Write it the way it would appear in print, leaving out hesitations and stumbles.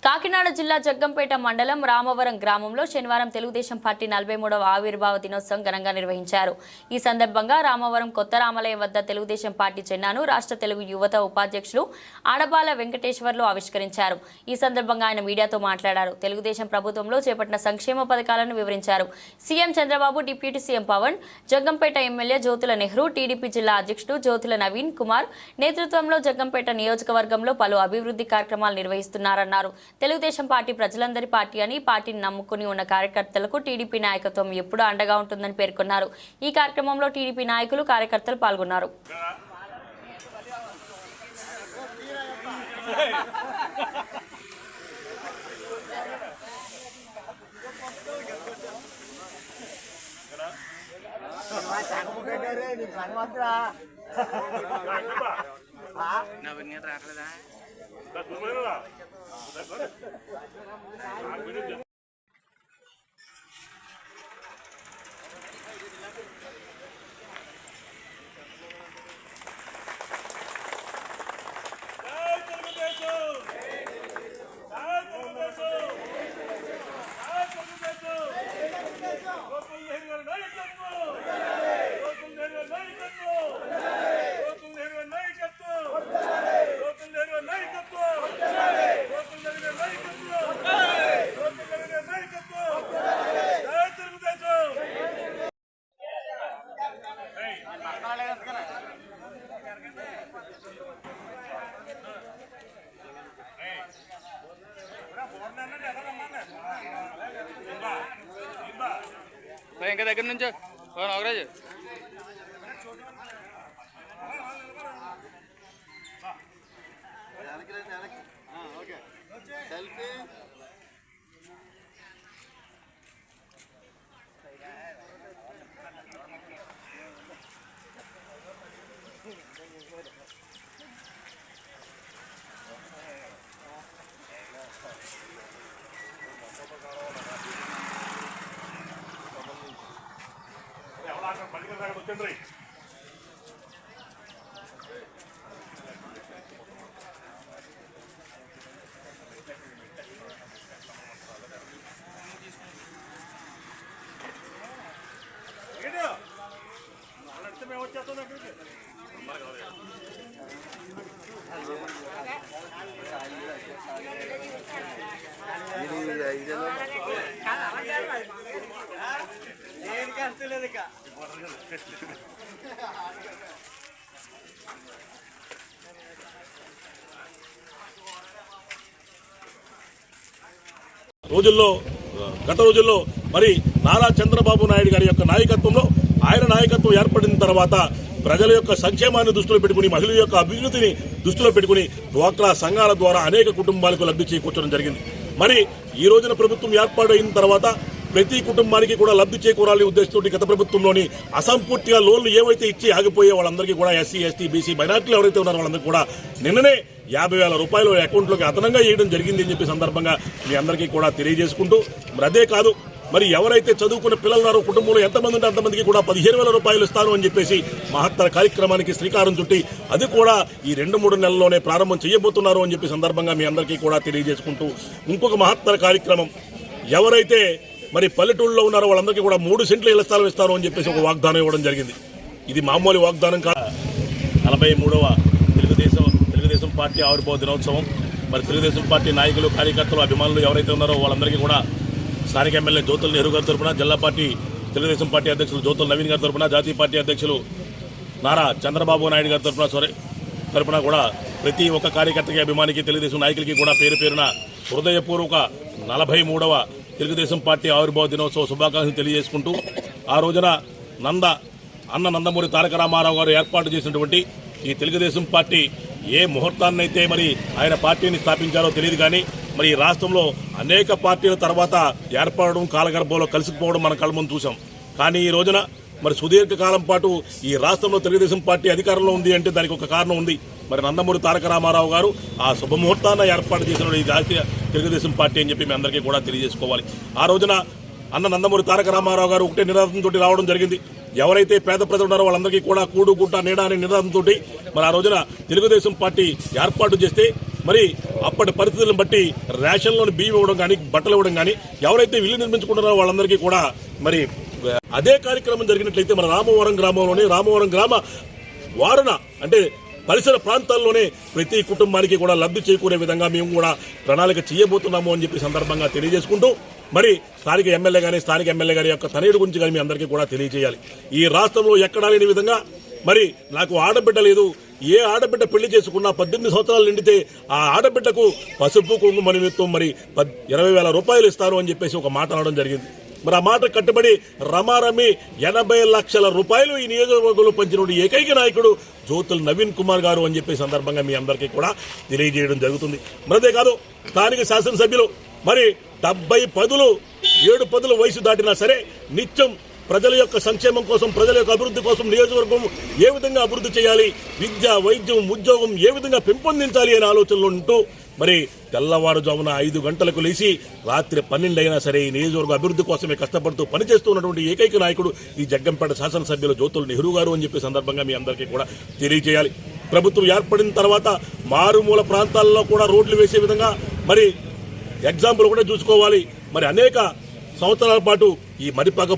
కాకినాడ జిల్లా జగ్గంపేట మండలం రామవరం గ్రామంలో శనివారం తెలుగుదేశం పార్టీ 43వ ఆవిర్భావ దినోత్సవం ఘనంగా నిర్వహించారు. ఈ సందర్భంగా రామవరం కొత్త రామాలయం వద్ద తెలుగుదేశం పార్టీ జెండాను రాష్ట్ర తెలుగు యువత ఉపాధ్యక్షులు ఆడబాల వెంకటేశ్వర్లు ఆవిష్కరించారు. ఈ సందర్భంగా ఆయన మీడియాతో మాట్లాడారు. తెలుగుదేశం ప్రభుత్వంలో చేపట్టిన సంక్షేమ పథకాలను వివరించారు. CM Chandrababu, deputy CM Pawan, Jaggampeta MLA Jyothula Nehru, TDP జిల్లా అధ్యక్షుడు జ్యోతుల నవీన్ కుమార్ నేతృత్వంలో జగ్గంపేట నియోజకవర్గంలో పలు అభివృద్ధి కార్యక్రమాలు నిర్వహిస్తున్నారన్నారు. తెలుగుదేశం పార్టీ ప్రజలందరి పార్టీ అని, పార్టీని నమ్ముకుని ఉన్న కార్యకర్తలకు టీడీపీ నాయకత్వం ఎప్పుడూ అండగా ఉంటుందని పేర్కొన్నారు. ఈ కార్యక్రమంలో టీడీపీ నాయకులు, కార్యకర్తలు పాల్గొన్నారు. ఇంకా దగ్గర నుంచి నాగరాజు సెల్ఫీ గత రోజుల్లో మరి నారా చంద్రబాబు నాయుడు గారి యొక్క నాయకత్వంలో ఆయన నాయకత్వం ఏర్పడిన తర్వాత ప్రజల యొక్క సంక్షేమాన్ని దృష్టిలో పెట్టుకుని, మహిళల యొక్క అభివృద్ధిని దృష్టిలో పెట్టుకుని డ్వాక్రా సంఘాల ద్వారా అనేక కుటుంబాలకు లబ్ధి చేకూర్చడం జరిగింది. మరి ఈ రోజున ప్రభుత్వం ఏర్పాటు అయిన తర్వాత ప్రతి కుటుంబానికి కూడా లబ్ధి చేకూరాలని ఉద్దేశంతో గత ప్రభుత్వంలోని అసంపూర్తిగా లోన్లు ఏవైతే ఇచ్చి ఆగిపోయే వాళ్ళందరికీ కూడా ఎస్సీ, ఎస్టీ, బీసీ, మైనార్టీలు ఎవరైతే ఉన్నారో వాళ్ళందరికీ కూడా నిన్ననే 50,000 రూపాయలు అకౌంట్లోకి అదనంగా వేయడం జరిగింది అని చెప్పి సందర్భంగా మీ అందరికీ కూడా తెలియజేసుకుంటూ, మరి అదే కాదు మరి ఎవరైతే చదువుకున్న పిల్లలున్నారో కుటుంబంలో ఎంతమంది ఉంటే అంతమందికి కూడా 15,000 రూపాయలు ఇస్తాను అని చెప్పేసి మహత్తర కార్యక్రమానికి శ్రీకారం చుట్టి అది కూడా ఈ 2-3 నెలల్లోనే ప్రారంభం చేయబోతున్నారు అని చెప్పి సందర్భంగా మీ అందరికీ కూడా తెలియజేసుకుంటూ, ఇంకొక మహత్తర కార్యక్రమం ఎవరైతే మరి పల్లెటూళ్ళలో ఉన్నారో వాళ్ళందరికీ కూడా 3 సెంట్లు ఇళ్ల స్థలం ఇస్తాను అని చెప్పేసి ఒక వాగ్దానం ఇవ్వడం జరిగింది. ఇది మామూలు వాగ్దానం కాదు. 43వ తెలుగుదేశం పార్టీ ఆవిర్భావ దినోత్సవం. మరి తెలుగుదేశం పార్టీ నాయకులు, కార్యకర్తలు, అభిమానులు ఎవరైతే ఉన్నారో వాళ్ళందరికీ కూడా స్థానిక ఎమ్మెల్యే జ్యోతుల నెహ్రూ గారి తరఫున, జిల్లా పార్టీ తెలుగుదేశం పార్టీ అధ్యక్షులు జ్యోతుల నవీన్ గారి తరఫున, జాతీయ పార్టీ అధ్యక్షులు నారా చంద్రబాబు నాయుడు గారి తరఫున కూడా ప్రతి ఒక్క కార్యకర్తకి, అభిమానికి, తెలుగుదేశం నాయకులకి కూడా పేరు పేరున హృదయపూర్వక 43వ తెలుగుదేశం పార్టీ ఆవిర్భావ దినోత్సవ శుభాకాంక్షలు తెలియజేసుకుంటూ, ఆ రోజున నందమూరి తారక రామారావు గారు ఏర్పాటు చేసినటువంటి ఈ తెలుగుదేశం పార్టీ ఏ ముహూర్తాన్నైతే మరి ఆయన పార్టీని స్థాపించారో తెలియదు కానీ మరి ఈ రాష్ట్రంలో అనేక పార్టీల తర్వాత ఏర్పడడం, కాలగర్భంలో కలిసిపోవడం మన కళ్ళ ముందు చూసాం. కానీ ఈ రోజున మరి సుదీర్ఘకాలం పాటు ఈ రాష్ట్రంలో తెలుగుదేశం పార్టీ అధికారంలో ఉంది అంటే దానికి ఒక కారణం ఉంది. మరి నందమూరి తారక రామారావు గారు ఆ శుభముహూర్తాన్ని ఏర్పాటు చేసిన ఈ జాతీయ తెలుగుదేశం పార్టీ అని చెప్పి మీ అందరికీ కూడా తెలియజేసుకోవాలి. ఆ రోజున నందమూరి తారక రామారావు గారు ఒకటే నినాదంతో రావడం జరిగింది. ఎవరైతే పేద ప్రజలు ఉన్నారో వాళ్ళందరికీ కూడా కూడు గుట్ట నీడ అనే నినాదంతో మరి ఆ రోజున తెలుగుదేశం పార్టీ ఏర్పాటు చేస్తే మరి అప్పటి పరిస్థితులను బట్టి రేషన్లోని బియ్యం ఇవ్వడం కానీ బట్టలు ఇవ్వడం కానీ ఎవరైతే ఇల్లు నిర్మించుకుంటున్నారో వాళ్ళందరికీ కూడా మరి అదే కార్యక్రమం జరిగినట్లయితే మన రామవరం గ్రామంలోనే రామవరం గ్రామ వారణ అంటే పరిసర ప్రాంతాల్లోనే ప్రతి కుటుంబానికి కూడా లబ్ధి చేకూరే విధంగా మేము కూడా ప్రణాళిక చేయబోతున్నాము అని చెప్పి సందర్భంగా తెలియజేసుకుంటూ మరి స్థానిక ఎమ్మెల్యే గారి యొక్క తనయుడు గురించి కానీ మీ అందరికీ కూడా తెలియజేయాలి. ఈ రాష్ట్రంలో ఎక్కడా లేని విధంగా మరి నాకు ఆడబిడ్డ లేదు, ఏ ఆడబిడ్డ పెళ్లి చేసుకున్నా 18 సంవత్సరాలు నిండితే ఆ ఆడబిడ్డకు పసుపు కుంకుమ నిమిత్తం మరి 20,000 రూపాయలు ఇస్తారు అని చెప్పేసి ఒక మాట అనడం జరిగింది. మరి ఆ మాట కట్టుబడి రమారమి 80 లక్షల రూపాయలు ఈ నియోజకవర్గంలో పంచిన ఏకైక నాయకుడు జ్యోతుల నవీన్ కుమార్ గారు అని చెప్పే సందర్భంగా మీ అందరికీ కూడా తెలియజేయడం జరుగుతుంది. మరదే కాదు, స్థానిక శాసనసభ్యులు మరి 70 పదులు 7 పదుల వయసు దాటినా సరే నిత్యం ప్రజల యొక్క సంక్షేమం కోసం, ప్రజల యొక్క అభివృద్ధి కోసం నియోజకవర్గం ఏ విధంగా అభివృద్ధి చేయాలి, విద్య, వైద్యం, ఉద్యోగం ఏ విధంగా పెంపొందించాలి అనే ఆలోచనలో ఉంటూ మరి తెల్లవారుజామున 5 గంటలకు లేచి రాత్రి 12 అయినా సరే ఈ నియోజకవర్గ అభివృద్ధి కోసమే కష్టపడుతూ పనిచేస్తున్నటువంటి ఏకైక నాయకుడు ఈ జగ్గంపేట శాసనసభ్యులు జ్యోతుల నెహ్రూ గారు అని చెప్పే సందర్భంగా మీ అందరికీ కూడా తెలియజేయాలి. ప్రభుత్వం ఏర్పడిన తర్వాత మారుమూల ప్రాంతాల్లో కూడా రోడ్లు వేసే విధంగా మరి ఎగ్జాంపుల్ కూడా చూసుకోవాలి. మరి అనేక సంవత్సరాల పాటు ఈ మరిపాక